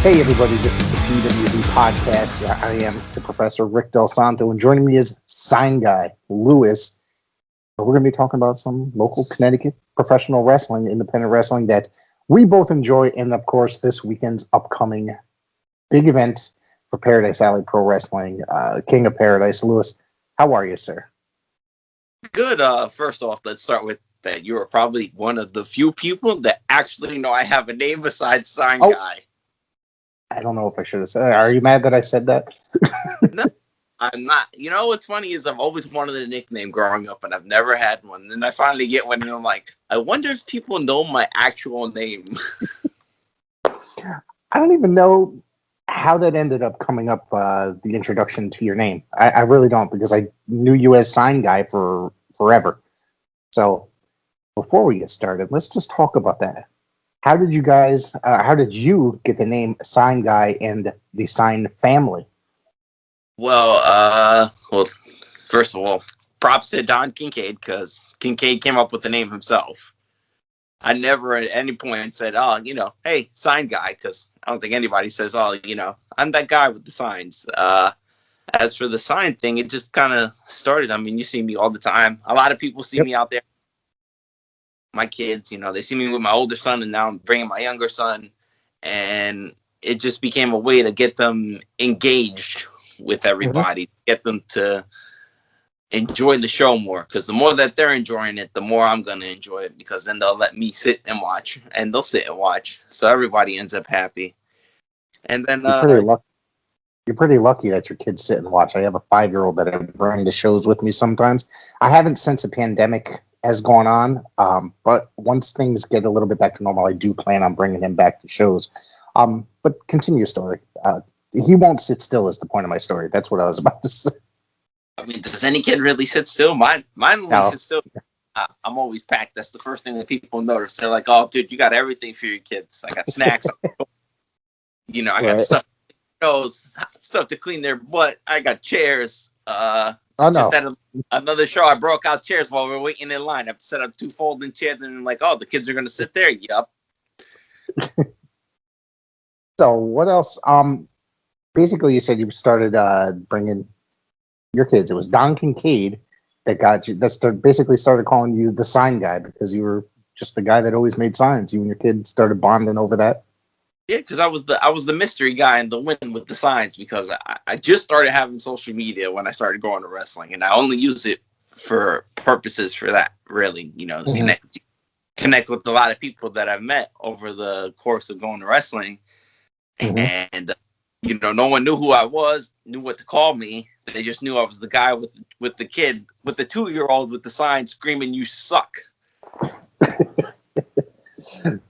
Hey everybody, this is the PWZ podcast. I am the Professor Rick Del Santo, and joining me is Sign Guy Lewis. We're going to be talking about some local Connecticut professional wrestling, independent wrestling that we both enjoy, and of course, this weekend's upcoming big event for Paradise Alley Pro Wrestling, King of Paradise. Lewis, how are you, sir? Good. First off, let's start with that. You are probably one of the few people that actually know I have a name besides Sign Guy. I don't know if I should have said it. Are you mad that I said that? No, I'm not. You know what's funny is I've always wanted a nickname growing up, and I've never had one. And I finally get one, and I'm like, I wonder if people know my actual name. I don't even know how that ended up coming up, the introduction to your name. I really don't, because I knew you as Sign Guy for forever. So before we get started, let's just talk about that. How did you get the name Sign Guy and the Sign family? Well, first of all, props to Don Kincaid, because Kincaid came up with the name himself. I never at any point said, hey, Sign Guy, because I don't think anybody says, I'm that guy with the signs. As for the sign thing, it just kind of started. I mean, you see me all the time. A lot of people see me out there. My kids, they see me with my older son, and now I'm bringing my younger son. And it just became a way to get them engaged with everybody, get them to enjoy the show more, because the more that they're enjoying it, the more I'm going to enjoy it, because then they'll let me sit and watch, and they'll sit and watch. So everybody ends up happy. And then you're pretty lucky that your kids sit and watch. I have a 5-year-old that I bring to shows with me sometimes. I haven't since the pandemic has gone on, but once things get a little bit back to normal, I do plan on bringing him back to shows. But continue your story. He won't sit still is the point of my story. That's what I was about to say. I mean, does any kid really sit still? Mine only sits still. I'm always packed. That's the first thing that people notice. They're like, "Oh, dude, you got everything for your kids. I got snacks. I got stuff to clean their butt. I got chairs. Just at another show, I broke out chairs while we were waiting in line. I set up 2 folding chairs, and I'm like, oh, the kids are going to sit there. Yup. So what else? Basically, you said you started bringing your kids. It was Don Kincaid that got you. Basically started calling you the Sign Guy, because you were just the guy that always made signs. You and your kids started bonding over that. Yeah, because I was the mystery guy in the win with the signs, because I just started having social media when I started going to wrestling, and I only use it for purposes for that, really, to connect with a lot of people that I've met over the course of going to wrestling. And no one knew who I was, knew what to call me. They just knew I was the guy with the kid, with the 2-year-old with the sign screaming, "You suck."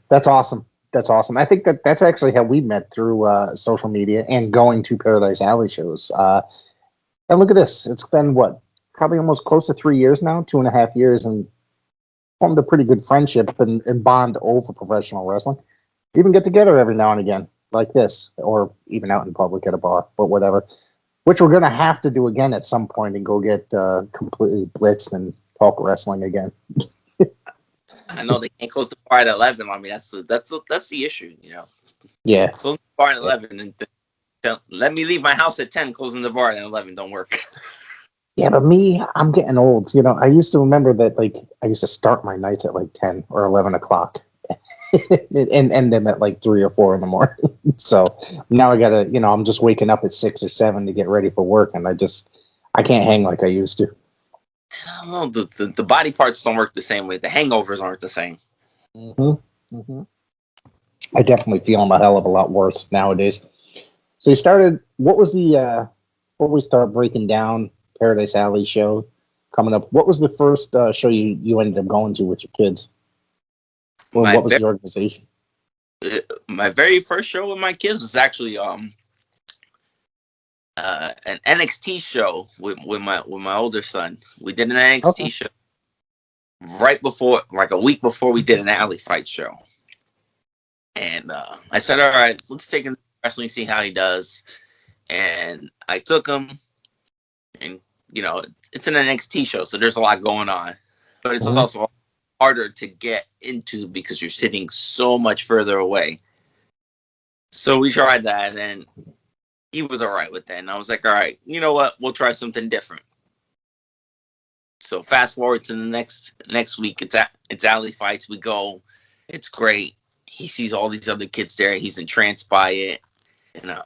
That's awesome. That's awesome. I think that's actually how we met, through social media and going to Paradise Alley shows. And look at this. It's been, probably almost close to 3 years now, 2.5 years, and formed a pretty good friendship and bond over professional wrestling. We even get together every now and again, like this, or even out in public at a bar, but whatever. Which we're going to have to do again at some point, and go get completely blitzed and talk wrestling again. I know they can't close the bar at 11. I mean, that's the issue, Yeah. Close the bar at 11, and let me leave my house at 10. Closing the bar at 11 don't work. Yeah, but I'm getting old. I used to remember that, I used to start my nights at 10 or 11 o'clock and end them at 3 or 4 in the morning. So now I gotta, I'm just waking up at 6 or 7 to get ready for work, and I can't hang like I used to. Well, the body parts don't work the same way. The hangovers aren't the same. I definitely feel them a hell of a lot worse nowadays. So you started. What was before we start breaking down Paradise Alley show coming up? What was the first show you ended up going to with your kids? What was the organization? My very first show with my kids was actually an NXT show with my older son. We did an NXT show right before, a week before we did an alley fight show. And I said, all right, let's take him to wrestling, see how he does. And I took him, and it's an NXT show, so there's a lot going on, but it's also harder to get into because you're sitting so much further away. So we tried that, and he was all right with that. And I was like, all right, you know what? We'll try something different. So fast forward to the next week, it's alley fights. We go, it's great. He sees all these other kids there. He's entranced by it, and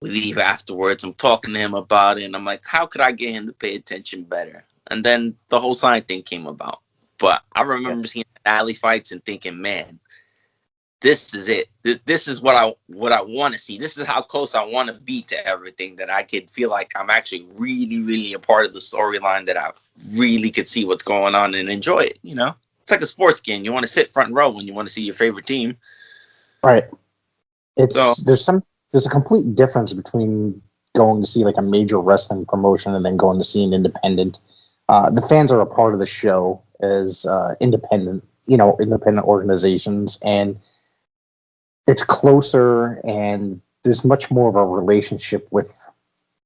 we leave afterwards. I'm talking to him about it, and I'm like, how could I get him to pay attention better? And then the whole sign thing came about. But I remember seeing alley fights and thinking, man, this is it. This is what I want to see. This is how close I want to be to everything, that I could feel like I'm actually really, really a part of the storyline, that I really could see what's going on and enjoy it. You know, it's like a sports game. You want to sit front row when you want to see your favorite team. Right. There's a complete difference between going to see like a major wrestling promotion and then going to see an independent. The fans are a part of the show as independent organizations, and it's closer, and there's much more of a relationship with,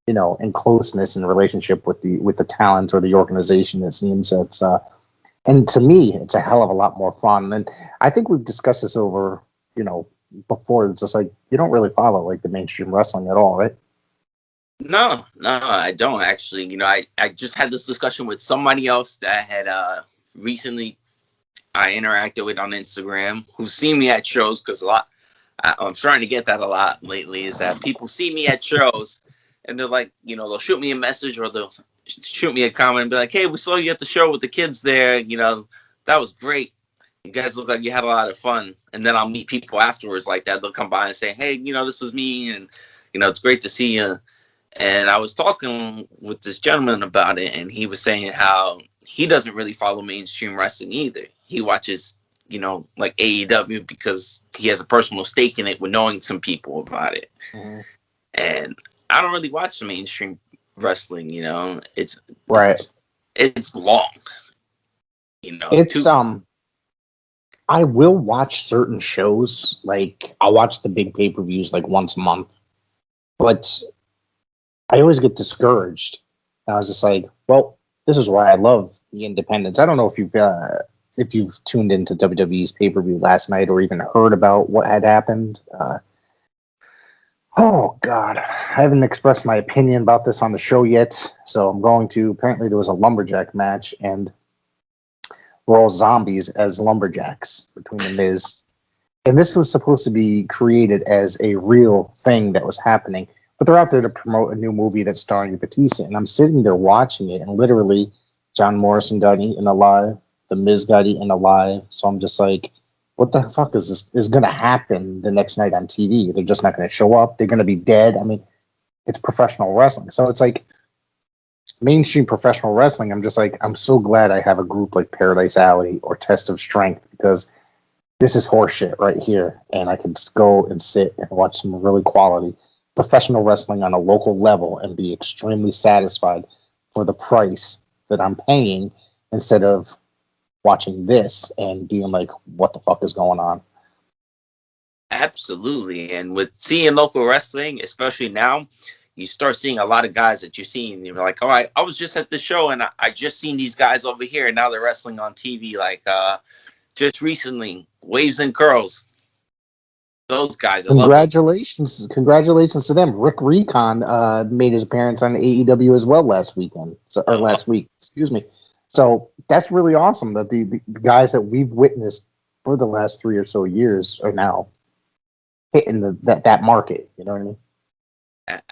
and closeness in relationship with the talent or the organization. It seems it's and to me, it's a hell of a lot more fun. And I think we've discussed this over, before. It's just like, you don't really follow like the mainstream wrestling at all, right? No, I don't actually. I just had this discussion with somebody else that had recently I interacted with on Instagram, who's seen me at shows, because I'm starting to get that a lot lately, is that people see me at shows and they're like, they'll shoot me a message or they'll shoot me a comment and be like, hey, we saw you at the show with the kids there. That was great. You guys look like you had a lot of fun. And then I'll meet people afterwards like that. They'll come by and say, hey, this was me. And, it's great to see you. And I was talking with this gentleman about it, and he was saying how he doesn't really follow mainstream wrestling either. He watches, like AEW, because he has a personal stake in it with knowing some people about it. Mm-hmm. And I don't really watch the mainstream wrestling, it's right. It's long, It's I will watch certain shows. Like, I'll watch the big pay-per-views like once a month, but I always get discouraged. And I was just like, well, this is why I love the independents. I don't know if you've tuned into WWE's pay-per-view last night or even heard about what had happened. Oh, God. I haven't expressed my opinion about this on the show yet, so I'm going to. Apparently, there was a lumberjack match, and we're all zombies as lumberjacks between the Miz. And this was supposed to be created as a real thing that was happening, but they're out there to promote a new movie that's starring Batista. And I'm sitting there watching it, and literally, John Morrison got eaten alive. The Miz got eaten alive. So I'm just like, what the fuck is going to happen the next night on TV? They're just not going to show up. They're going to be dead. I mean, it's professional wrestling. So it's like mainstream professional wrestling. I'm just like, I'm so glad I have a group like Paradise Alley or Test of Strength, because this is horseshit right here. And I can just go and sit and watch some really quality professional wrestling on a local level and be extremely satisfied for the price that I'm paying, instead of watching this and being like, what the fuck is going on? Absolutely. And with seeing local wrestling, especially now, you start seeing a lot of guys that you're seeing. You're like, oh, I was just at the show and I just seen these guys over here, and now they're wrestling on TV. Like just recently, Waves and Curls. Those guys. Congratulations to them. Rick Recon made his appearance on AEW as well last weekend, last week. Excuse me. So that's really awesome that the guys that we've witnessed for the last 3 or so years are now hitting that market. You know what I mean?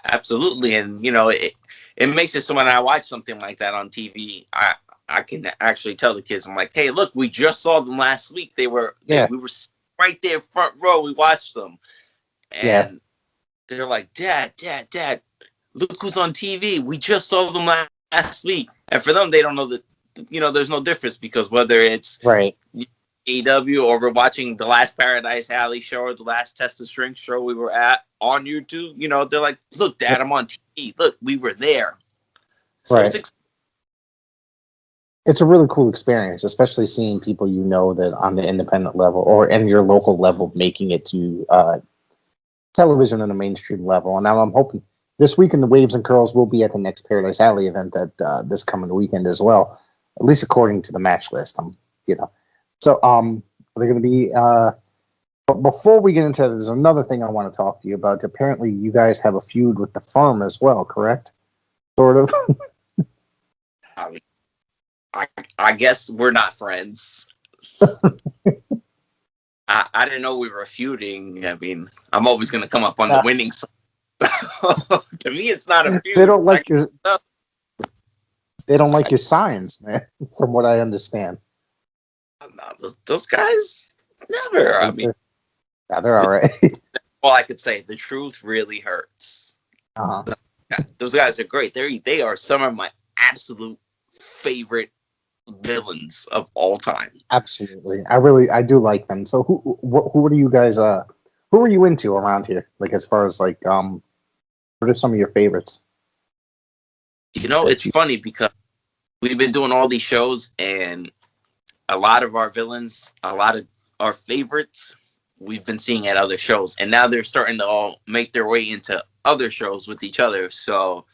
Absolutely. And it makes it so when I watch something like that on TV, I can actually tell the kids, I'm like, hey, look, we just saw them last week. We were right there front row. We watched them. And they're like, Dad, look who's on TV. We just saw them last week. And for them, they don't know that, there's no difference, because whether it's right AEW or we're watching the last Paradise Alley show or the last Test of Strength show we were at on YouTube, they're like, look, Dad, I'm on TV. Look, we were there. So right. It's a really cool experience, especially seeing people that on the independent level or in your local level making it to television on a mainstream level. And now I'm hoping this weekend the Waves and Curls will be at the next Paradise Alley event that this coming weekend as well, at least according to the match list. So they're going to be But before we get into that, there's another thing I want to talk to you about. Apparently, you guys have a feud with the firm as well, correct? Sort of. I, mean, I guess we're not friends. I didn't know we were feuding. I mean, I'm always going to come up on the winning side. To me, it's not a feud. They don't like your. They don't like your signs, man. From what I understand. No, those guys, never. I mean, they're all right. all I could say, the truth really hurts. Uh-huh. Those guys are great. They are some of my absolute favorite villains of all time. Absolutely, I do like them. So who are you guys? Who are you into around here? Like as far as like what are some of your favorites? You know, it's funny because we've been doing all these shows, and a lot of our villains, a lot of our favorites, we've been seeing at other shows, and now they're starting to all make their way into other shows with each other. So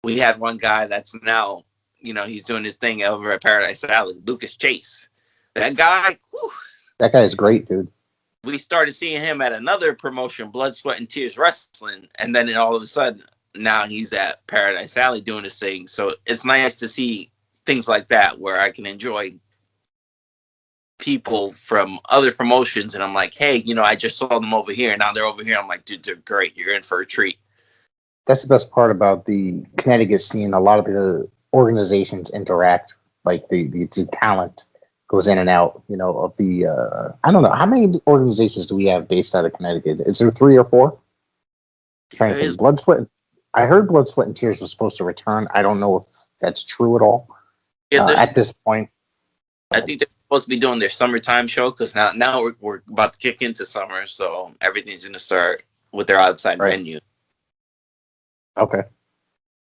we had one guy that's now, you know, he's doing his thing over at Paradise Alley, Lucas Chase. That guy, whew, that guy is great, dude. We started seeing him at another promotion, Blood, Sweat, and Tears Wrestling, and then all of a sudden, now he's at Paradise Alley doing his thing. So it's nice to see things like that where I can enjoy people from other promotions, and I'm like, hey, you know, I just saw them over here, and now they're over here. I'm like, dude, they're great. You're in for a treat. That's the best part about the Connecticut scene. A lot of the organizations interact, like the talent goes in and out, you know, of the I don't know, how many organizations do we have based out of Connecticut? Is there 3 or 4? I'm trying to think. Blood, Sweat. I heard Blood, Sweat, and Tears was supposed to return. I don't know if that's true at all. Yeah, at this point, I think they're supposed to be doing their summertime show because now we're about to kick into summer, so everything's going to start with their outside venue. Okay.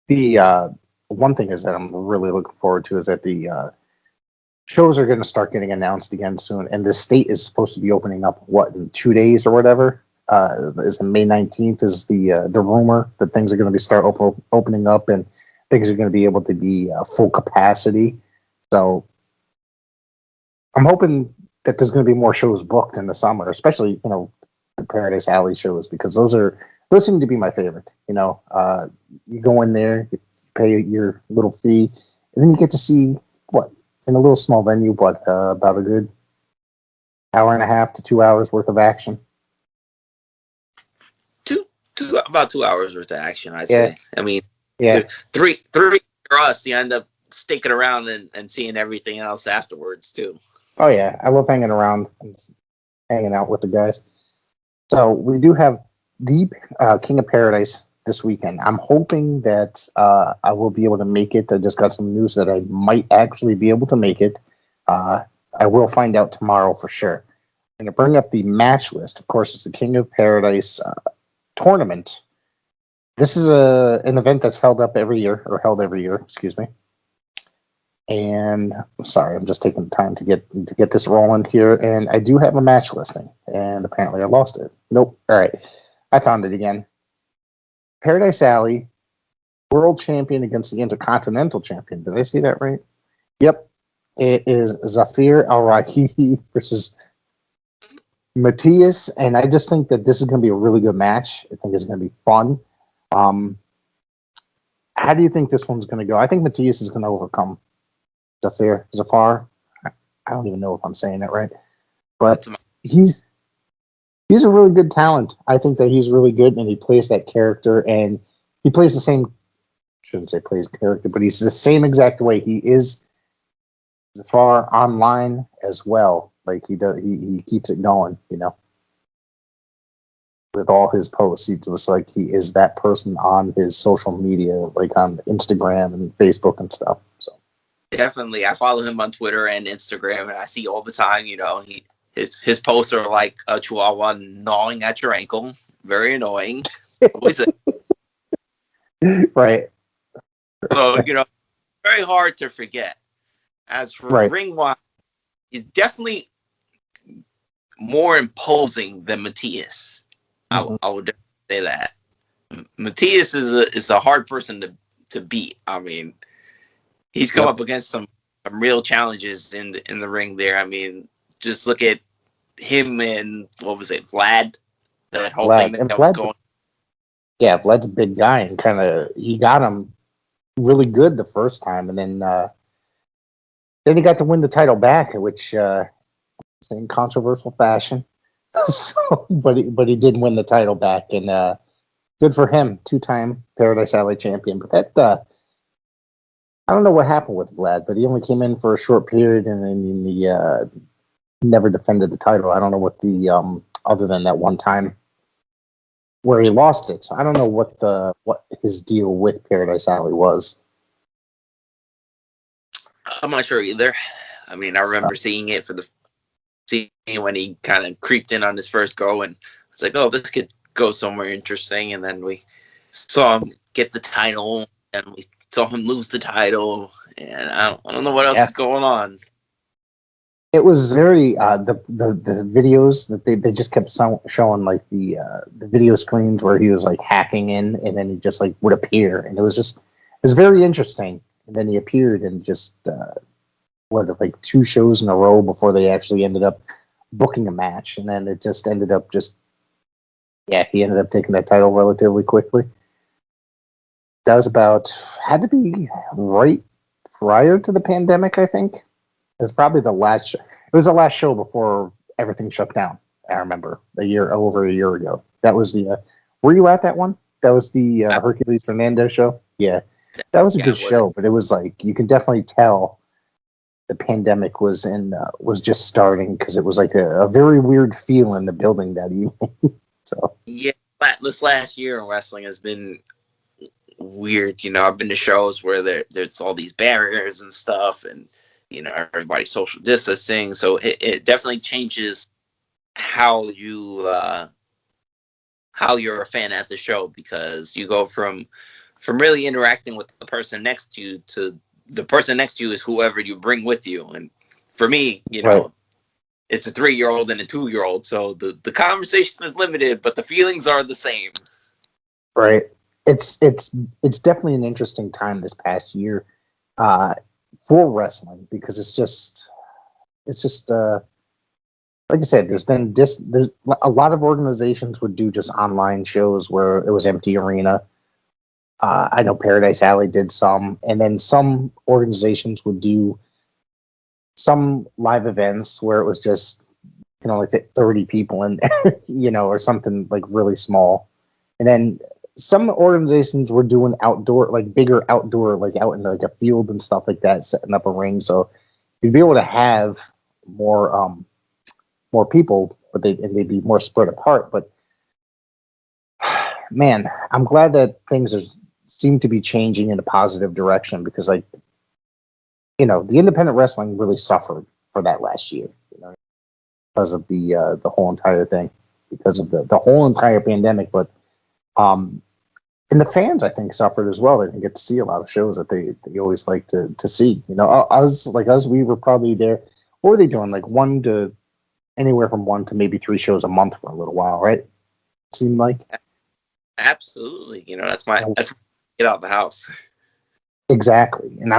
The one thing is that I'm really looking forward to is that the shows are going to start getting announced again soon, and the state is supposed to be opening up in 2 days or whatever. Is May 19th is the rumor that things are going to be start opening up and things are going to be able to be full capacity. So I'm hoping that there's going to be more shows booked in the summer, especially, you know, the Paradise Alley shows, because those seem to be my favorite. You know, you go in there, you pay your little fee, and then you get to see in a little small venue, about a good hour and a half to 2 hours worth of action. About 2 hours worth of action, I'd say. I mean, three for us, you end up sticking around and seeing everything else afterwards too. Oh yeah, I love hanging around and hanging out with the guys. So we do have the King of Paradise this weekend. I'm hoping that I will be able to make it. I just got some news that I might actually be able to make it. I will find out tomorrow for sure. I'm going to bring up the match list. Of course, it's the King of Paradise tournament. This is an event that's held every year, excuse me. And I'm sorry, I'm just taking the time to get this rolling here. And I do have a match listing, and apparently I lost it. Nope. All right, I found it again. Paradise Alley, world champion against the Intercontinental champion. Did I say that right? Yep. It is Zafir Al-Rahihi versus Matthias, and I just think that this is going to be a really good match. I think it's going to be fun. How do you think this one's going to go? I think Matthias is going to overcome Zafar. I don't even know if I'm saying it right, but he's a really good talent. I think that he's really good, and he plays that character, and he plays the same. Shouldn't say plays character, but he's the same exact way. He is Zafar online as well. Like he does, he keeps it going. You know, with all his posts, he just like he is that person on his social media, like on Instagram and Facebook and stuff. So. Definitely. I follow him on Twitter and Instagram, and I see all the time, you know, his posts are like a chihuahua gnawing at your ankle. Very annoying. Right. So, you know, very hard to forget. As for ring-wise, he's definitely more imposing than Matthias. I would say that. Matthias is a hard person to beat. I mean, he's come up against some real challenges in the ring there. I mean, just look at him and what was it, Vlad? That whole thing Vlad and that was going. yeah, Vlad's a big guy, and kind of he got him really good the first time, and then he got to win the title back, which in controversial fashion. So, but he did win the title back, and good for him, 2-time Paradise Alley champion. But that I don't know what happened with Vlad, but he only came in for a short period, and then he never defended the title. I don't know what the other than that one time where he lost it. So I don't know what his deal with Paradise Alley was. I'm not sure either. I mean, I remember seeing when he kind of creeped in on his first go, and it's like, oh, this could go somewhere interesting. And then we saw him get the title, and we saw him lose the title, and I don't know what else is going on. It was very the videos that they just kept showing, like the video screens where he was like hacking in, and then he just like would appear, and it was very interesting. And then he appeared and just like 2 shows in a row before they actually ended up booking a match, and then it just ended up he ended up taking that title relatively quickly. That was had to be right prior to the pandemic, I think. It was probably the last show. It was the last show before everything shut down. I remember over a year ago. That was the. Were you at that one? That was the Hercules Fernandez show. Yeah, that was a good show, but it was like you can definitely tell the pandemic was just starting, because it was like a very weird feel in the building that evening. So yeah, this last year in wrestling has been weird. You know, I've been to shows where there's all these barriers and stuff, and you know, everybody's social distancing, so it definitely changes how you're a fan at the show, because you go from really interacting with the person next to you to the person next to you is whoever you bring with you. And for me, you know, right, it's a 3-year-old and a 2-year-old, so the conversation is limited, but the feelings are the same. Right. It's definitely an interesting time this past year for wrestling, because it's just like I said, there's a lot of organizations would do just online shows where it was empty arena. I know Paradise Alley did some, and then some organizations would do some live events where it was just you can only fit 30 people in there, you know, or something like really small. And then some organizations were doing outdoor, like bigger outdoor, like out in like a field and stuff like that, setting up a ring, so you'd be able to have more people, but they'd be more spread apart. But man, I'm glad that things seem to be changing in a positive direction, because like, you know, the independent wrestling really suffered for that last year, you know, because of the whole entire thing, because of the whole entire pandemic. But and the fans, I think, suffered as well. They didn't get to see a lot of shows that they always like to see. You know, us, we were probably there. What were they doing? Like anywhere from 1 to maybe 3 shows a month for a little while, right? It seemed like. Absolutely. You know, that's get out of the house. Exactly. And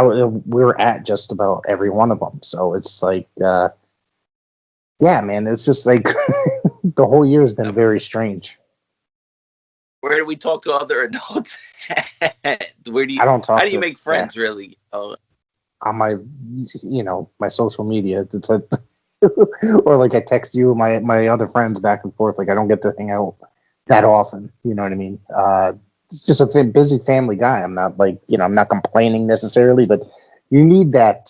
we were at just about every one of them. So it's like, yeah, man, it's just like the whole year has been very strange. Where do we talk to other adults? I don't talk. How do you make friends, really? On my, you know, my social media. It's like, or like I text you and my other friends back and forth. Like I don't get to hang out that often. You know what I mean? It's just a busy family guy. I'm not like, you know, I'm not complaining necessarily, but you need that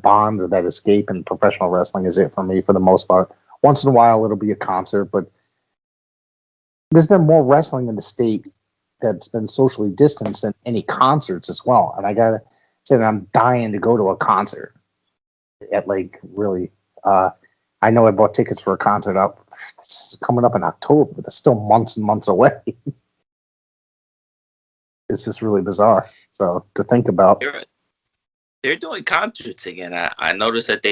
bond or that escape, and professional wrestling is it for me for the most part. Once in a while it'll be a concert, but there's been more wrestling in the state that's been socially distanced than any concerts as well. And I gotta say that I'm dying to go to a concert at like really. I know I bought tickets for a concert it's coming up in October, but it's still months and months away. It's just really bizarre. So to think about. They're doing concerts again. I noticed that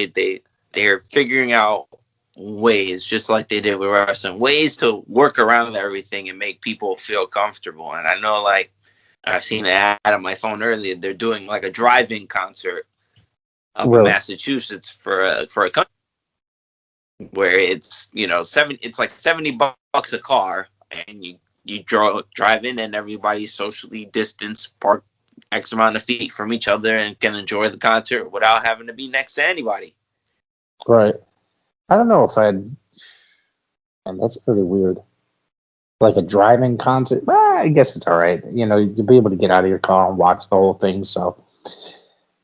they're figuring out ways, just like they did with wrestling, ways to work around everything and make people feel comfortable. And I know, like, I've seen an ad on my phone earlier. They're doing like a drive-in concert up in Massachusetts for a country. where it's it's like $70 a car, and you drive in, and everybody's socially distanced, park X amount of feet from each other, and can enjoy the concert without having to be next to anybody. Right. I don't know if I'd. And that's pretty weird. Like a driving concert. Well, I guess it's all right. You'll be able to get out of your car and watch the whole thing. So,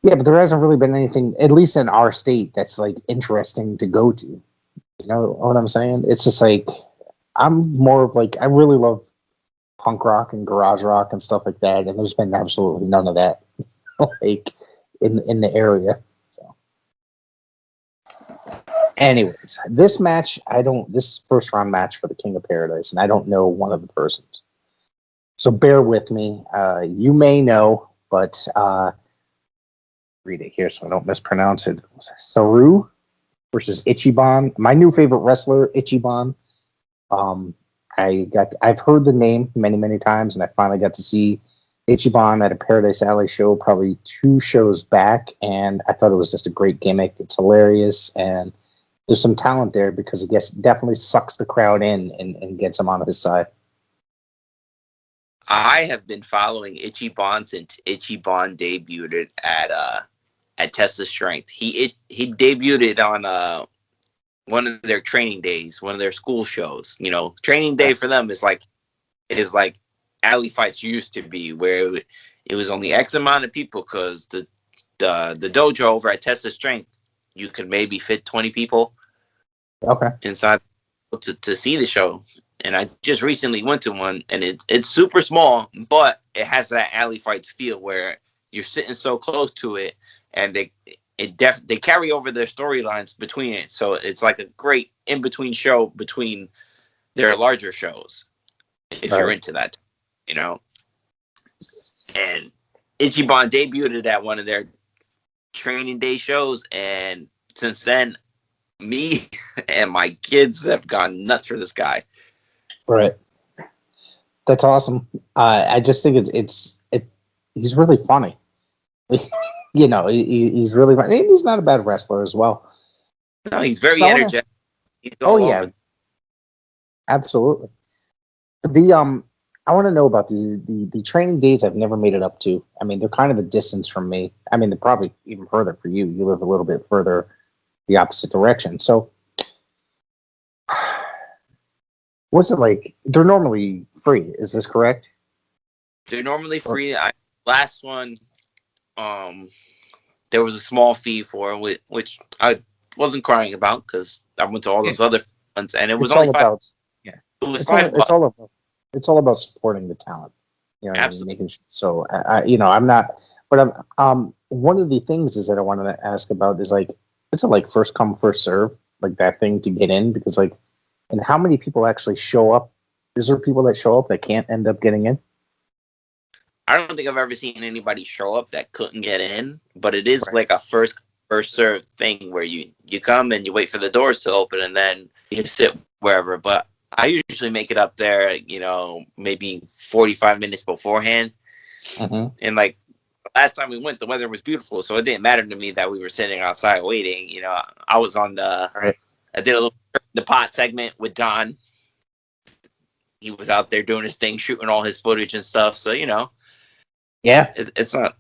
yeah, but there hasn't really been anything, at least in our state, that's like interesting to go to. You know what I'm saying? It's just like I'm more of like I really love punk rock and garage rock and stuff like that, and there's been absolutely none of that like in the area. So, anyways, this match this first round match for the King of Paradise, and I don't know one of the persons, so bear with me. You may know, but read it here so I don't mispronounce it. Saru versus Ichiban, my new favorite wrestler, Ichiban. I've heard the name many, many times, and I finally got to see Ichiban at a Paradise Alley show probably 2 shows back, and I thought it was just a great gimmick. It's hilarious, and there's some talent there because I guess definitely sucks the crowd in and gets them onto his side. I have been following Ichiban since Ichiban debuted at Test of Strength. He debuted on one of their training days, one of their school shows. Training day for them is like alley fights used to be, where it was only X amount of people, because the dojo over at Test of Strength, you could maybe fit 20 people inside to see the show. And I just recently went to one, and it's super small, but it has that alley fights feel where you're sitting so close to it, and they carry over their storylines between it. So it's like a great in-between show between their larger shows, if you're into that, And Ichiban debuted at one of their training day shows, and since then, me and my kids have gone nuts for this guy. Right. That's awesome. I just think he's really funny. He's really funny. And he's not a bad wrestler as well. No, he's very energetic. Yeah, absolutely. I want to know about the training days. I've never made it up to. I mean, they're kind of a distance from me. I mean, they're probably even further for you. You live a little bit further the opposite direction. So, what's it like? They're normally free. Is this correct? They're normally free. Last one, there was a small fee for it, which I wasn't crying about, because I went to all those other ones, and it was only $5. Yeah, it was $5. It's all about supporting the talent. Absolutely. Making sure. So I'm not, but I'm one of the things is that I wanted to ask about is like, it's a like first come first serve, like that thing to get in, because like, and how many people actually show up? Is there people that show up that can't end up getting in? I don't think I've ever seen anybody show up that couldn't get in, but it is like a first serve thing where you come and you wait for the doors to open, and then you sit wherever. But I usually make it up there, maybe 45 minutes beforehand. Mm-hmm. And like last time we went, the weather was beautiful, so it didn't matter to me that we were sitting outside waiting. I was on I did a little the pot segment with Don. He was out there doing his thing, shooting all his footage and stuff. So yeah, it's not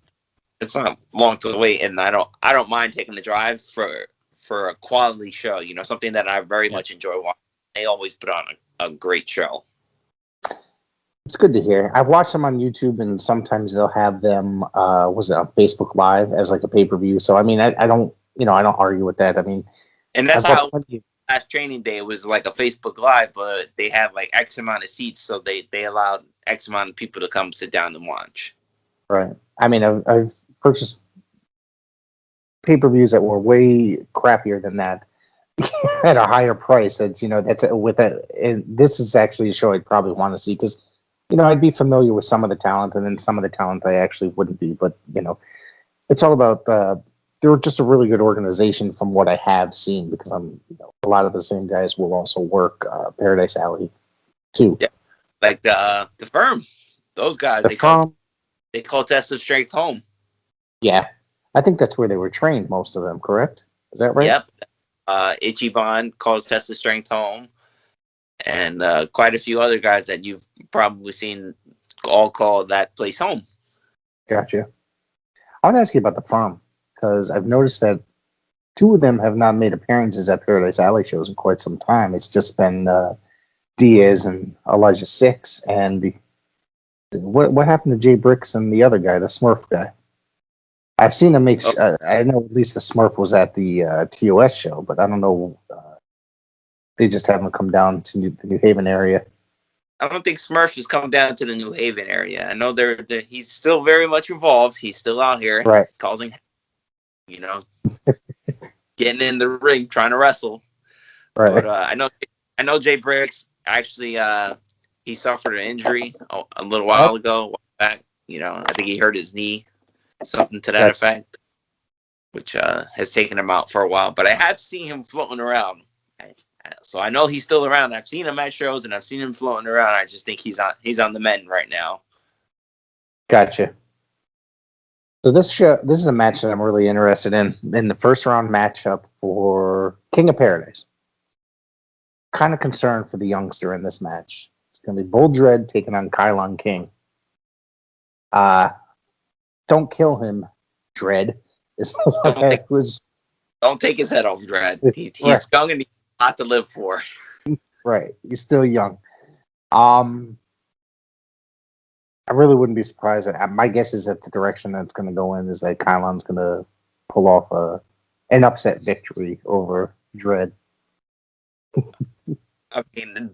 long to wait, and I don't mind taking the drive for a quality show. Something that I very much enjoy watching. They always put on a great show. It's good to hear. I've watched them on YouTube, and sometimes they'll have them. Was it on Facebook Live as like a pay-per-view? So I mean, I don't I don't argue with that. I mean, and that's how last training day was like a Facebook Live, but they had like X amount of seats, so they allowed X amount of people to come sit down and watch. Right. I mean, I've purchased pay-per-views that were way crappier than that at a higher price. That's that's with it. And this is actually a show I'd probably want to see because I'd be familiar with some of the talent, and then some of the talent I actually wouldn't be. But it's all about they're just a really good organization from what I have seen, because I'm a lot of the same guys will also work Paradise Alley too. Yeah, like the firm, those guys. They call Test of Strength home. Yeah, I think that's where they were trained, most of them. Correct? Is that right? Yep. Ichiban calls Test of Strength home, and quite a few other guys that you've probably seen all call that place home. Gotcha. I want to ask you about the firm because I've noticed that two of them have not made appearances at Paradise Alley shows in quite some time. It's just been Diaz and Elijah Six. And what happened to Jay Bricks and the other guy, the Smurf guy? I've seen him make. I know at least the Smurf was at the TOS show, but I don't know. They just haven't come down to the New Haven area. I don't think Smurf has come down to the New Haven area. I know he's still very much involved. He's still out here, Right? causing, getting in the ring, trying to wrestle. Right. But I know Jay Briggs actually. He suffered an injury a little while ago. Back, I think he hurt his knee, something to that effect, which has taken him out for a while. But I have seen him floating around. So I know he's still around. I've seen him at shows and I've seen him floating around. I just think he's on the mend right now. Gotcha. So this is a match that I'm really interested in the first round matchup for King of Paradise. Kind of concerned for the youngster in this match. It's going to be Bull Dread taking on Kylon King. Don't kill him, Dread. Don't take his head off, Dread. He's young and he's a lot to live for. Right. He's still young. I really wouldn't be surprised. My guess is that the direction that's going to go in is that Kylon's going to pull off an upset victory over Dread. I mean,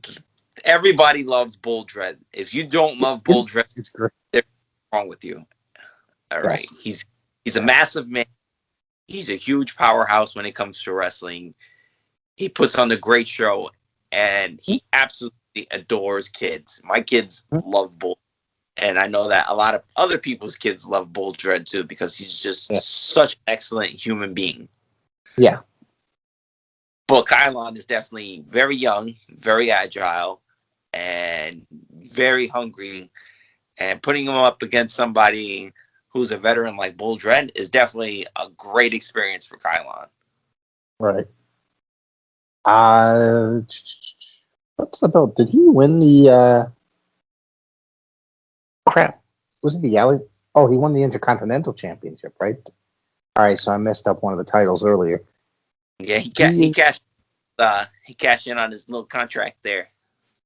everybody loves Bull Dread. If you don't love Bull Dread, it's great. There's wrong with you. All right. He's a massive man. He's a huge powerhouse when it comes to wrestling. He puts on a great show, and he absolutely adores kids. My kids love Bull, and I know that a lot of other people's kids love Bull Dread too because he's just such an excellent human being. Yeah. But Kylon is definitely very young, very agile, and very hungry. And putting him up against somebody who's a veteran like Bull Dread is definitely a great experience for Kylon. Right. What's the belt? Did he win the crap? Was it the alley? Oh, he won the Intercontinental Championship, right? All right, so I messed up one of the titles earlier. Yeah, he cashed in on his little contract there.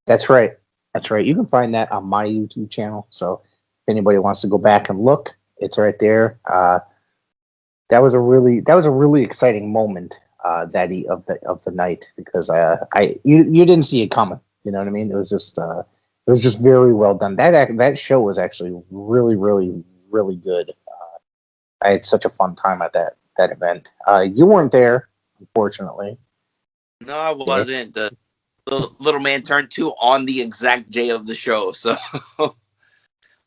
That's right. That's right. You can find that on my YouTube channel. So if anybody wants to go back and look, it's right there. That was a really exciting moment of the night because you didn't see it coming. You know what I mean? It was just very well done. That show was actually really, really, really good. I had such a fun time at that event. You weren't there, unfortunately. No, I wasn't. The little man turned 2 on the exact day of the show, so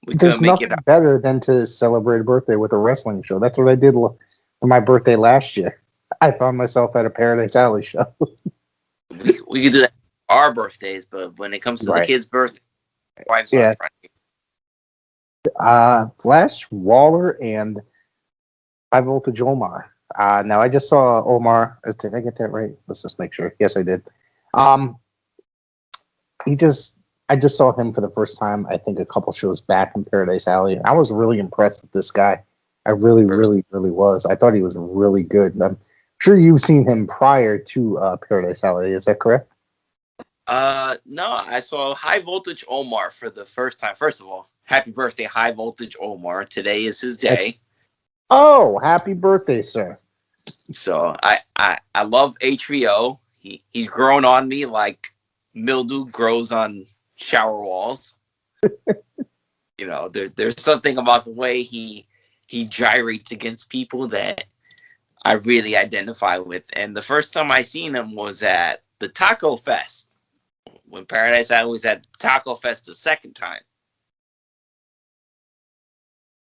we couldn't make it. There's nothing better than to celebrate a birthday with a wrestling show. That's what I did for my birthday last year. I found myself at a Paradise Alley show. we could do that for our birthdays, but when it comes to the kids' birthday, wife's not trying. Flash, Waller, and High Voltage Omar. Now I just saw Omar. Did I get that right? Let's just make sure. Yes, I did. I just saw him for the first time, I think a couple shows back in Paradise Alley. I was really impressed with this guy. I really, really, really was. I thought he was really good. I'm sure you've seen him prior to Paradise Alley. Is that correct? No, I saw High Voltage Omar for the first time. First of all, happy birthday, High Voltage Omar. Today is his day. Oh, happy birthday, sir. So I love HVO. He's grown on me like mildew grows on shower walls. There's something about the way he gyrates against people that I really identify with. And the first time I seen him was at the Taco Fest when Paradise Alley was at Taco Fest the second time.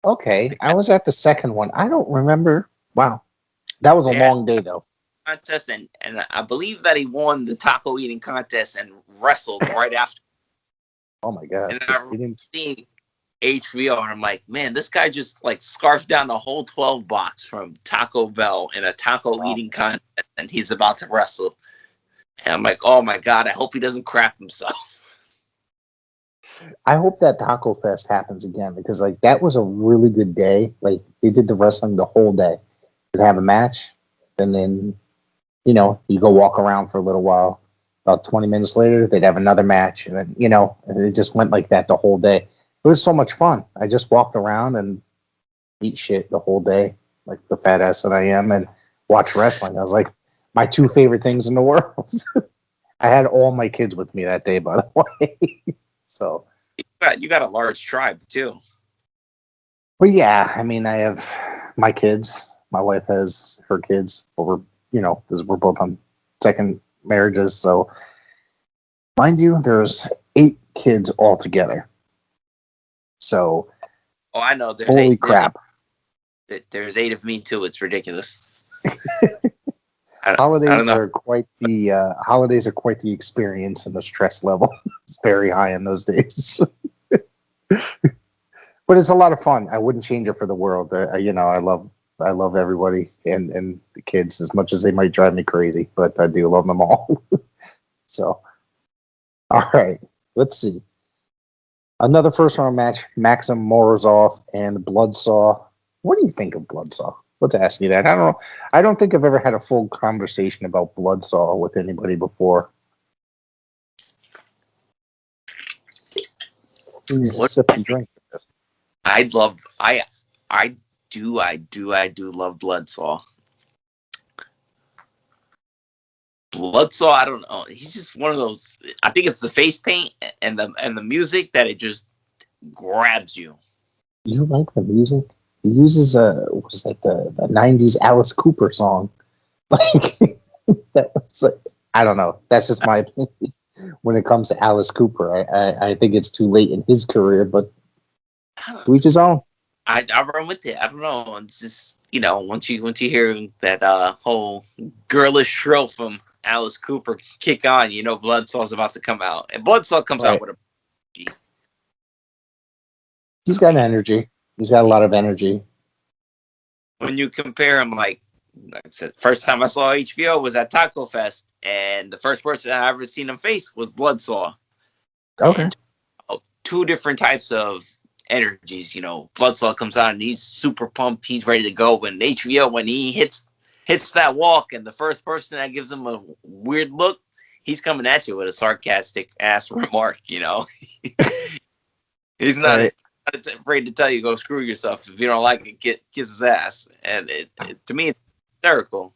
Okay, I was at the second one. I don't remember. Wow, that was a long day though. Contest and I believe that he won the taco eating contest and wrestled right after. Oh my god! And I HBO, and I'm like, man, this guy just like scarfed down the whole 12 box from Taco Bell in a taco eating contest, and he's about to wrestle. And I'm like, oh my god, I hope he doesn't crap himself. I hope that Taco Fest happens again because like that was a really good day. Like they did the wrestling the whole day. They'd have a match, and then you go walk around for a little while. About 20 minutes later, they'd have another match, and then and it just went like that the whole day. It was so much fun. I just walked around and eat shit the whole day, like the fat ass that I am, and watch wrestling. I was like, my two favorite things in the world. I had all my kids with me that day, by the way. So, You got a large tribe too. but yeah, I mean, I have my kids. My wife has her kids. But because we're both on second marriages. So, mind you, there's 8 kids altogether. So, Oh, I know. Holy crap. There's 8 of me too. It's ridiculous. Holidays are quite the experience, and the stress level is very high in those days. But it's a lot of fun. I wouldn't change it for the world. I love everybody and the kids as much as they might drive me crazy, but I do love them all. So, all right, let's see. Another first round match: Maxim Morozov and Bloodsaw. What do you think of Bloodsaw? Let's ask you that. I don't know. I don't think I've ever had a full conversation about Bloodsaw with anybody before. Sip and drink. I do love Bloodsaw. Bloodsaw, I don't know. He's just one of those. I think it's the face paint and the music that it just grabs you. You like the music? He uses was like the '90s Alice Cooper song. Like that was like, I don't know. That's just my opinion when it comes to Alice Cooper. I think it's too late in his career, but to each his own. I run with it. I don't know. It's just once you hear that whole girlish shrill from Alice Cooper kick on, Bloodsaw's about to come out, and Bloodsaw comes out with a. He's got energy. He's got a lot of energy. When you compare him, like I said, first time I saw HBO was at Taco Fest, and the first person I ever seen him face was Bloodsaw. Okay. And, two different types of energies. Bloodsaw comes out and he's super pumped. He's ready to go. When HBO, when he hits that walk, and the first person that gives him a weird look, he's coming at you with a sarcastic ass remark. He's not afraid to tell you go screw yourself. If you don't like it, kiss his ass. And it to me, it's hysterical.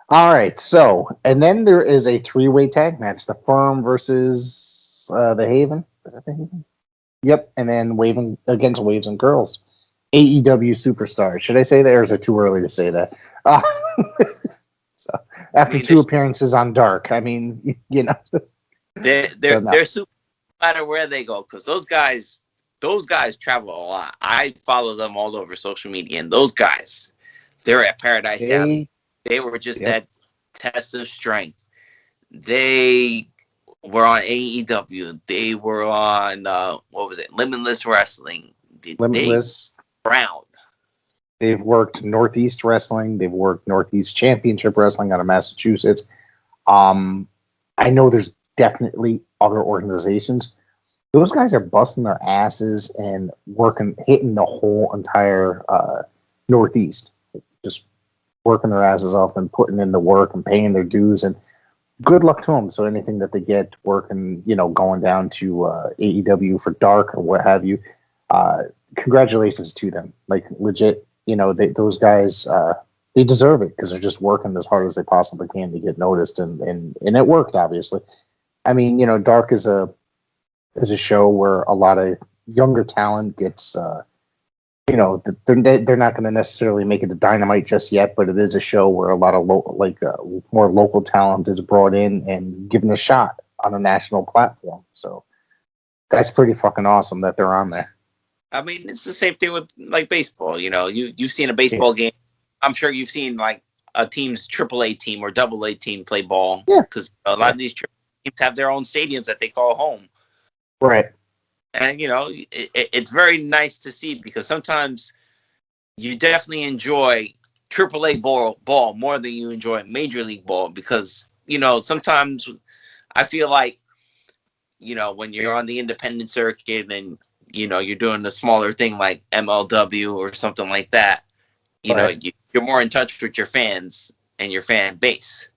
All right, so and then there is a 3-way tag match: the Firm versus the Haven. Is that the Haven? Yep, and then Waving against Waves and Girls, AEW Superstars. Should I say that, or is it too early to say that? So after 2 appearances on Dark, I mean, they're super no matter where they go, because those guys travel a lot. I follow them all over social media, and those guys, they're at Paradise Alley. They were just at Test of Strength. They were on AEW. They were on what was it? Limitless Wrestling. Limitless. Round. They've worked Northeast Wrestling. They've worked Northeast Championship Wrestling out of Massachusetts. I know there's definitely other organizations. Those guys are busting their asses and hitting the whole entire Northeast. Just working their asses off and putting in the work and paying their dues, and good luck to them. So anything that they get working, going down to AEW for Dark or what have you, congratulations to them. Like legit, those guys, they deserve it because they're just working as hard as they possibly can to get noticed, and it worked, obviously. I mean, Dark is a show where a lot of younger talent gets they're not going to necessarily make it to Dynamite just yet, but it is a show where a lot of more local talent is brought in and given a shot on a national platform. So that's pretty fucking awesome that they're on there. I mean, it's the same thing with like baseball. You've seen a baseball game. I'm sure you've seen like a team's AAA team or AA team play ball. Yeah, because a lot of these teams have their own stadiums that they call home. Right. And it's very nice to see, because sometimes you definitely enjoy AAA ball more than you enjoy Major League ball, because sometimes I feel like when you're on the independent circuit and you're doing the smaller thing like MLW or something like that, Right. you're more in touch with your fans and your fan base.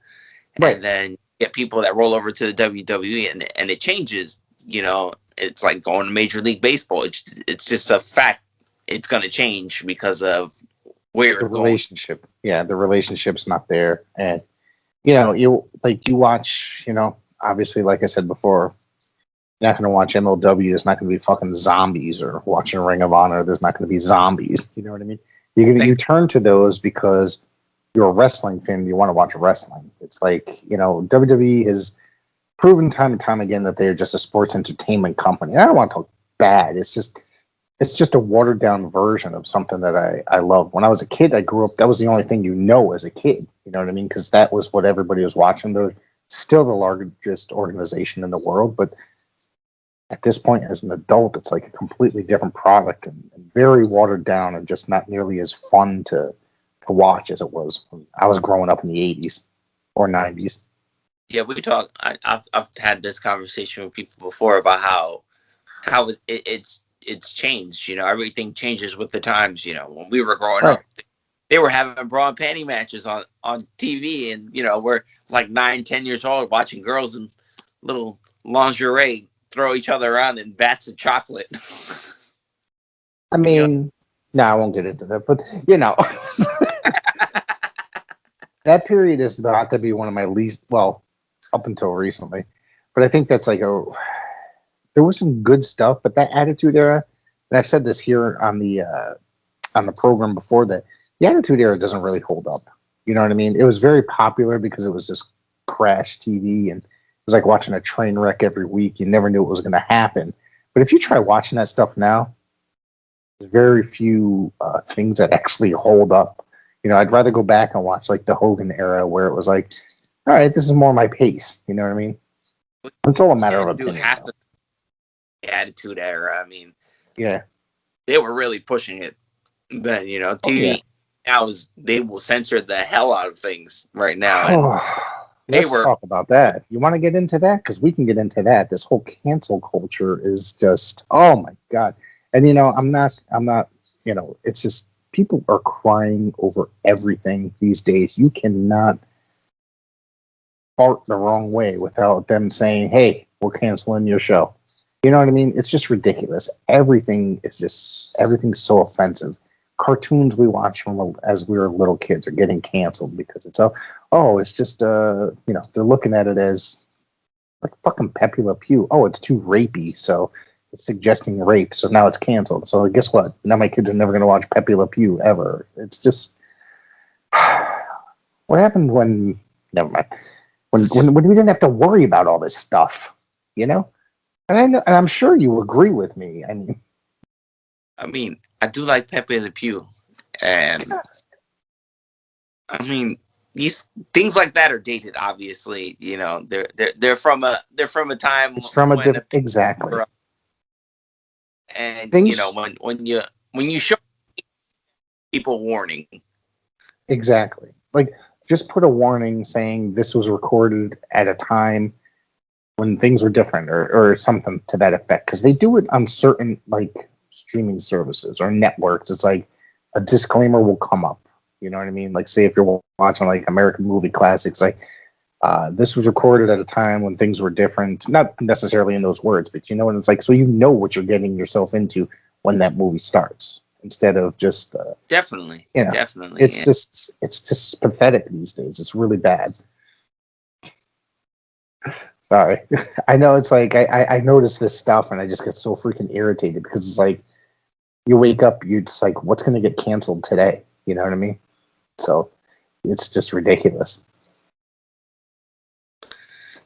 Right. And then you get people that roll over to the WWE, and it changes. It's like going to Major League Baseball. It's just a fact. It's going to change because of where The it's going. relationship. Yeah, the relationship's not there. And you watch, obviously, like I said before, you're not going to watch MLW. There's not going to be fucking zombies, or watching Ring of Honor. There's not going to be zombies. You know what I mean? You turn to those because you're a wrestling fan. You want to watch wrestling. It's like, WWE has proven time and time again that they're just a sports entertainment company. And I don't want to talk bad. It's just a watered down version of something that I love. When I was a kid, I grew up. That was the only thing as a kid. You know what I mean? Because that was what everybody was watching. They're still the largest organization in the world, but at this point, as an adult, it's like a completely different product, and very watered down, and just not nearly as fun to watch as it was when I was growing up in the 80s or 90s. Yeah, we talk. I've had this conversation with people before about how it's changed. Everything changes with the times. When we were growing up, they were having bra and panty matches on TV, and we're like 9-10 years old watching girls in little lingerie throw each other around in vats of chocolate. I mean, no, I won't get into that, but that period is about to be one of my least, well, up until recently, but I think that's like there was some good stuff, but that Attitude Era, and I've said this here on the program before, that the Attitude Era doesn't really hold up. You know what I mean? It was very popular because it was just crash TV, and it was like watching a train wreck every week. You never knew what was going to happen. But if you try watching that stuff now, there's very few things that actually hold up. I'd rather go back and watch like the Hogan era, where it was like, all right, this is more my pace. You know what I mean? It's all a matter of opinion. Half the Attitude Era. I mean, yeah, they were really pushing it then. TV now they will censor the hell out of things right now. Let's talk about that. You want to get into that? Because we can get into that. This whole cancel culture is just, oh my God. And I'm not, it's just, people are crying over everything these days. You cannot fart the wrong way without them saying, hey, we're canceling your show. You know what I mean? It's just ridiculous. Everything's so offensive. Cartoons we watch as we were little kids are getting canceled because it's it's just they're looking at it as like fucking Pepe Le Pew. Oh, it's too rapey, so it's suggesting rape, so now it's canceled. So guess what? Now my kids are never going to watch Pepe Le Pew ever. It's just what happened when? Never mind. When we didn't have to worry about all this stuff, And I know, and I'm sure you agree with me. I mean, I do like Pepe Le Pew, and I mean, these things like that are dated. Obviously, they're from a time. It's from a different, exactly. And when you show people warning, exactly, like just put a warning saying this was recorded at a time when things were different, or something to that effect, because they do it on certain like streaming services or networks. It's like a disclaimer will come up. You know what I mean? Like, say if you're watching like American Movie Classics, like this was recorded at a time when things were different. Not necessarily in those words, but and it's like, so what you're getting yourself into when that movie starts, instead of just definitely. It's just pathetic these days. It's really bad. Sorry. I know it's like I notice this stuff and I just get so freaking irritated, because it's like you wake up, you're just like, what's going to get canceled today? You know what I mean? So it's just ridiculous.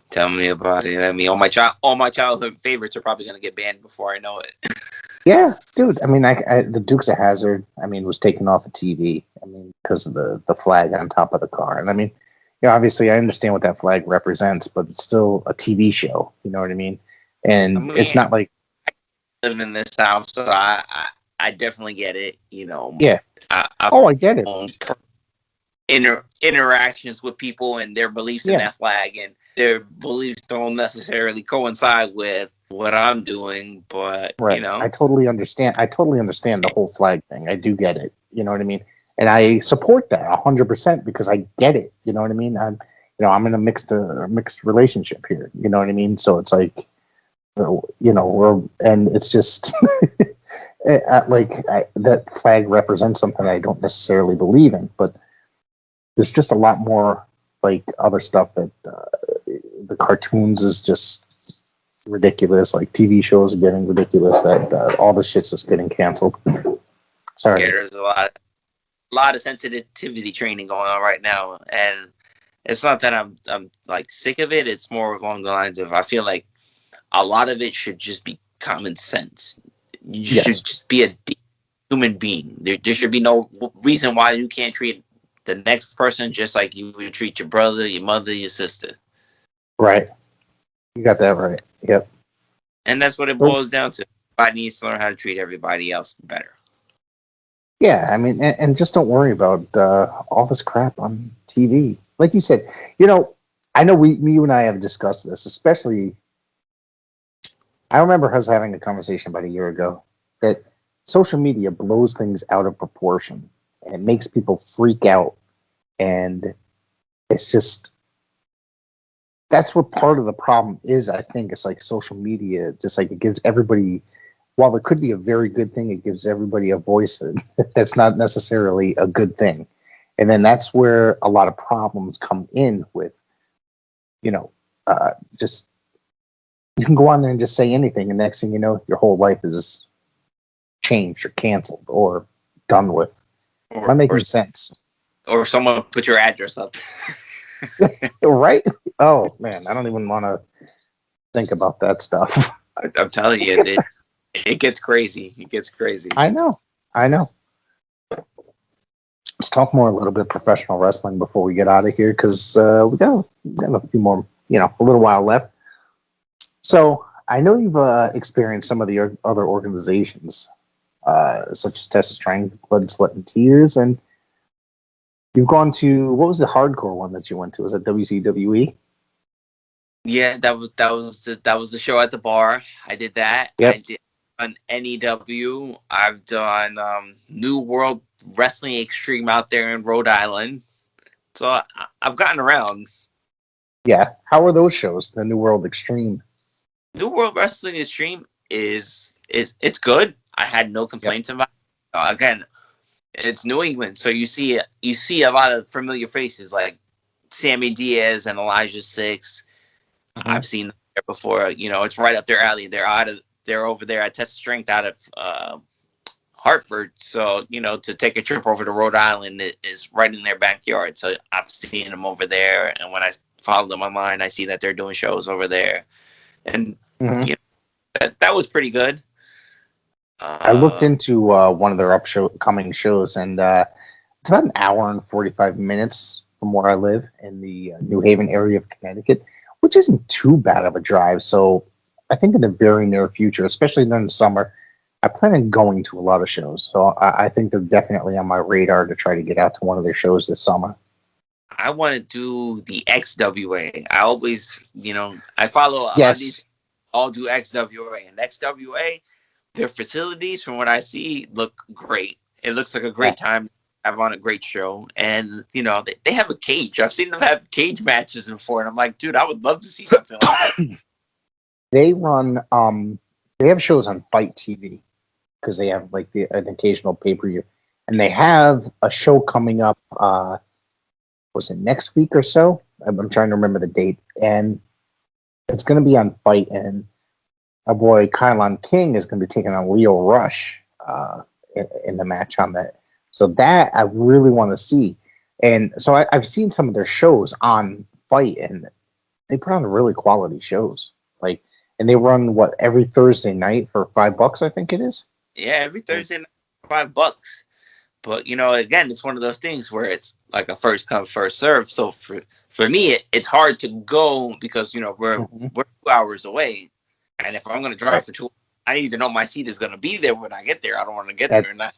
Tell me about it. I mean, all my childhood favorites are probably going to get banned before I know it. Yeah, dude. I mean, the Dukes of Hazzard, was taken off of TV. Because of the flag on top of the car. And obviously I understand what that flag represents, but it's still a TV show. You know what I mean? And I mean, it's not like, I live in this house, so I definitely get it. You know, yeah, I've oh, I get it. interactions with people and their beliefs in Yeah, that flag, and their beliefs don't necessarily coincide with what I'm doing. But right. I totally understand. I totally understand the whole flag thing. I do get it. You know what I mean? And I support that 100% because I get it. You know what I mean? I'm in a mixed relationship here. You know what I mean? So it's like, and it's just that flag represents something I don't necessarily believe in, but there's just a lot more like other stuff that the cartoons is just ridiculous. Like TV shows are getting ridiculous. That all the shit's just getting canceled. Sorry. yeah, there's a lot of sensitivity training going on right now, and it's not that I'm like sick of it. It's more along the lines of I feel like a lot of it should just be common sense. You should just be a human being. There should be no reason why you can't treat the next person just like you would treat your brother, your mother, your sister. Right. You got that right. Yep. And that's what it boils down to. Everybody needs to learn how to treat everybody else better. Yeah, I mean, and just don't worry about all this crap on TV. Like you said, I know you and I have discussed this, especially. I remember us having a conversation about a year ago that social media blows things out of proportion and it makes people freak out. And it's just, that's what part of the problem is. I think it's like social media, just like it gives everybody, while it could be a very good thing, it gives everybody a voice that's not necessarily a good thing. And then that's where a lot of problems come in with, just you can go on there and just say anything, and next thing you know, your whole life is changed or canceled or done with. Am I making sense? Or someone put your address up. Right? Oh man, I don't even want to think about that stuff. I'm telling you, it gets crazy. It gets crazy. I know. Let's talk more a little bit professional wrestling before we get out of here because we got a few more, a little while left. So I know you've experienced some of the other organizations, such as Texas Strength, Blood, Sweat, and Tears, and you've gone to, what was the hardcore one that you went to? Was it WCWE? Yeah, that was the show at the bar. I did that. Yep. I did on NEW. I've done New World Wrestling Extreme out there in Rhode Island. So I've gotten around. Yeah. How are those shows? The New World Extreme. New World Wrestling Extreme is it's good. I had no complaints about it. Again, it's New England, so you see a lot of familiar faces like Sammy Diaz and Elijah Six. Mm-hmm. I've seen them there before. It's right up their alley. They're over there at Test Strength out of Hartford. So to take a trip over to Rhode Island is right in their backyard. So I've seen them over there, and when I follow them online, I see that they're doing shows over there, and that was pretty good. I looked into one of their upcoming shows, and it's about an hour and 45 minutes from where I live in the New Haven area of Connecticut, which isn't too bad of a drive. So I think in the very near future, especially during the summer, I plan on going to a lot of shows. So I think they're definitely on my radar to try to get out to one of their shows this summer. I want to do the XWA. I always, I follow a lot of these all do XWA, and XWA, their facilities, from what I see, look great. It looks like a great time to have on a great show. And, they have a cage. I've seen them have cage matches before, and I'm like, dude, I would love to see something like that. They run, they have shows on Fight TV because they have like an occasional pay-per-view. And they have a show coming up, was it next week or so? I'm trying to remember the date. And it's going to be on Fight, and our boy Kylon King is going to be taking on Leo Rush in the match on that. So that I really want to see. And so I've seen some of their shows on Fight, and they put on really quality shows. And they run every Thursday night for $5, I think it is. Yeah, every Thursday night, $5. But again, it's one of those things where it's like a first come, first serve. So for me, it's hard to go because we're 2 hours away. And if I'm going to drive Right. for 2, I need to know my seat is going to be there when I get there. I don't want to get there and not.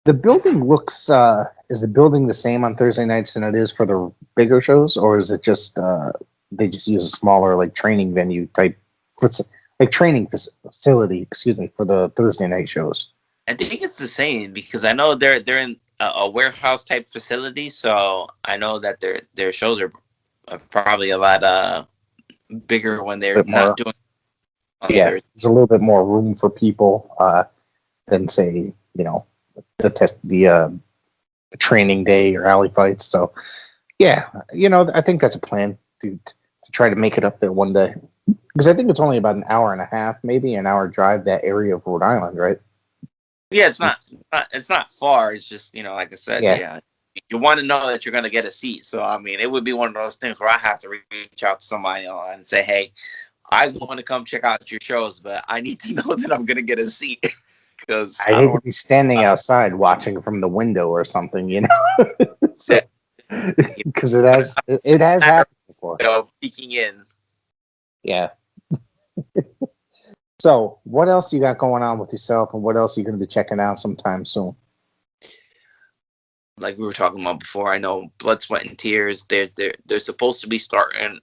The building looks. Is the building the same on Thursday nights than it is for the bigger shows, or is it just they just use a smaller like training venue type, like training facility? Excuse me, for the Thursday night shows. I think it's the same because I know they're in a warehouse type facility, so I know that their shows are probably a lot bigger when A they're bit not more. doing on Yeah, Thursday. there's a little bit more room for people than say the training day or alley fights. So yeah, I think that's a plan to try to make it up there one day because I think it's only about an hour and a half, maybe an hour drive that area of Rhode Island, right? Yeah, it's not far. It's just like I said, Yeah, yeah. You want to know that you're going to get a seat. So I mean, it would be one of those things where I have to reach out to somebody and say, "Hey, I want to come check out your shows, but I need to know that I'm going to get a seat because I I hate don't to want be standing outside watching from the window or something, so to because it has happened before. peeking in." Yeah. So, what else you got going on with yourself, and what else are you going to be checking out sometime soon? Like we were talking about before, I know Blood, Sweat, and Tears. They're supposed to be starting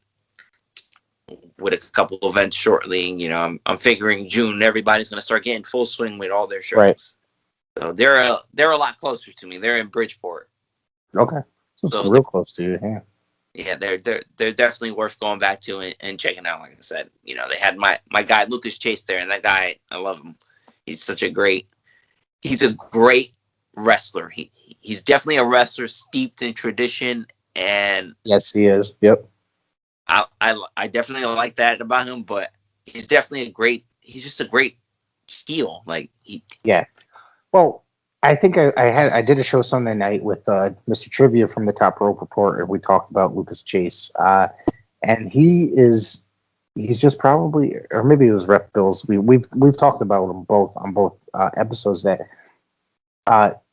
with a couple events shortly. I'm figuring June everybody's going to start getting full swing with all their Right. shows. So they're a lot closer to me. They're in Bridgeport. Okay. So it's So real close to you. Yeah. yeah, they're definitely worth going back to and checking out. Like I said, they had my guy Lucas Chase there, and that guy, I love him. He's a great wrestler. He's definitely a wrestler steeped in tradition, and Yes, he is. Yep. I definitely like that about him. But he's just a great heel. Like Yeah. Well, I think I did a show Sunday night with Mr. Trivia from the Top Rope Report, and we talked about Lucas Chase. And he's just probably, or maybe it was Ref Bills. We've talked about him both on both episodes that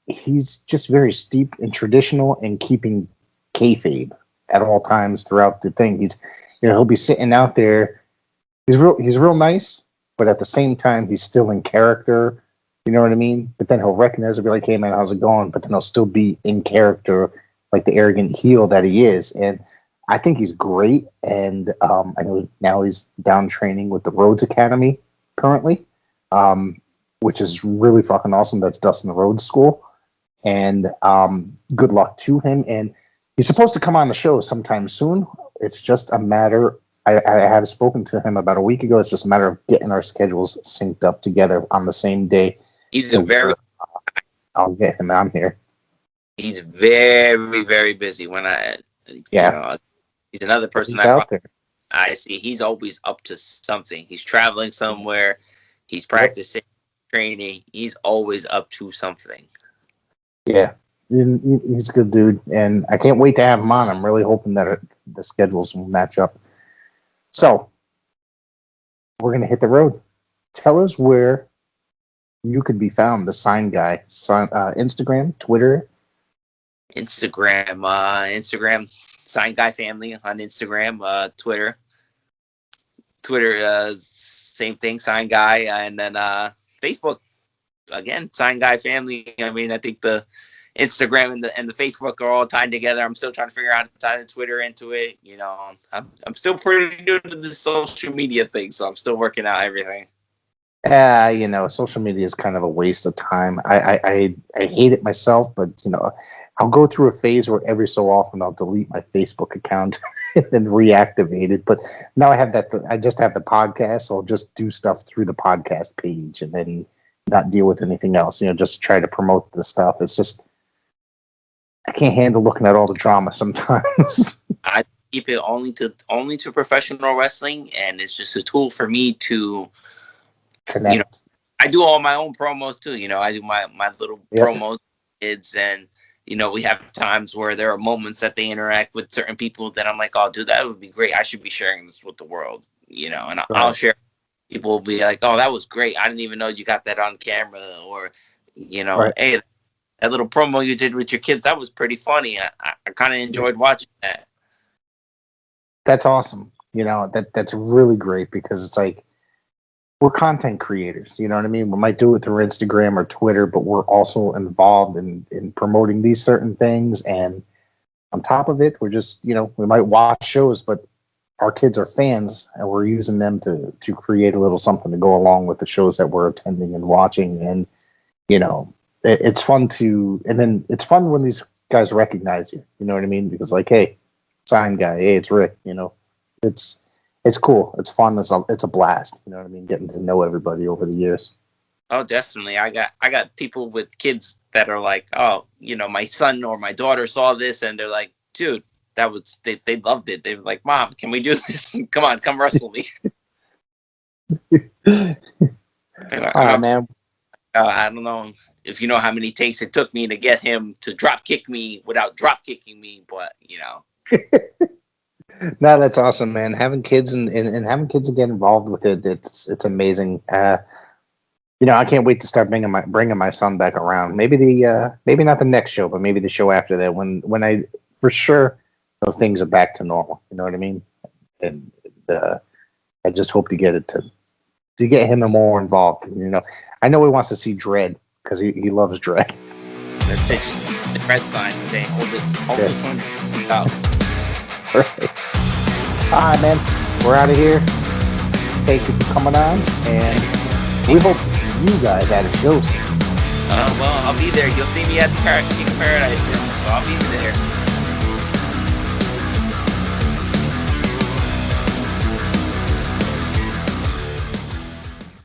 he's just very steep in traditional and keeping kayfabe at all times throughout the thing. He'll be sitting out there. He's real nice, but at the same time, he's still in character. You know what I mean? But then he'll recognize and be like, "Hey, man, how's it going?" But then he'll still be in character, like the arrogant heel that he is. And I think he's great. And I know now he's down training with the Rhodes Academy currently, which is really fucking awesome. That's Dustin Rhodes School. And good luck to him. And he's supposed to come on the show sometime soon. It's just a matter. I have spoken to him about a week ago. It's just a matter of getting our schedules synced up together on the same day. he's So I'll get him on here. he's very very busy. Yeah, He's another person he's out there. I see. He's always up to something. He's traveling somewhere. He's practicing, training. He's always up to something. Yeah, he's a good dude, and I can't wait to have him on. I'm really hoping that the schedules will match up. So we're gonna hit the road. Tell us where you could be found. The Sign Guy, Instagram, Twitter. Instagram, Sign Guy Family on Instagram, Twitter, same thing, Sign Guy, and then Facebook again, Sign Guy Family. I mean, I think the Instagram and the Facebook are all tied together. I'm still trying to figure out how to tie the Twitter into it. I'm still pretty new to the social media thing, so I'm still working out everything. Social media is kind of a waste of time. I hate it myself, but I'll go through a phase where every so often I'll delete my Facebook account and then reactivate it. But now I just have the podcast, so I'll just do stuff through the podcast page and then not deal with anything else. Just try to promote the stuff. It's just I can't handle looking at all the drama sometimes. I keep it only to professional wrestling, and it's just a tool for me to Connect. I do all my own promos too. I do my little promos with kids, and we have times where there are moments that they interact with certain people that I'm like, oh, dude, that would be great. I should be sharing this with the world. And I'll share. People will be like, oh, that was great. I didn't even know you got that on camera, or hey, that little promo you did with your kids, that was pretty funny. I kind of enjoyed watching that. That's awesome. That's really great because it's like we're content creators. You know what I mean? We might do it through Instagram or Twitter, but we're also involved in promoting these certain things. And on top of it, we're just, we might watch shows, but our kids are fans, and we're using them to create a little something to go along with the shows that we're attending and watching. And it's fun and then it's fun when these guys recognize you. You know what I mean? Because like, hey, sign guy, hey, it's Rick. It's cool. It's fun. It's a blast. You know what I mean? Getting to know everybody over the years. Oh, definitely. I got people with kids that are like, oh, my son or my daughter saw this, and they're like, dude, they loved it. They were like, Mom, can we do this? Come on, come wrestle me. Man. I don't know if you know how many takes it took me to get him to drop kick me without drop kicking me, but No, that's awesome, man. Having kids and having kids get involved with it, it's amazing. I can't wait to start bringing my son back around. Maybe maybe not the next show, but maybe the show after that, when I for sure those things are back to normal. You know what I mean? And I just hope to get him more involved. I know he wants to see Dread because he loves Dread. That's it. Just the red sign saying, hold this one out. Right. All right, man. We're out of here. Thank you for coming on, and we hope to see you guys at a show soon. Well, I'll be there. You'll see me at the King of Paradise room, so I'll be there.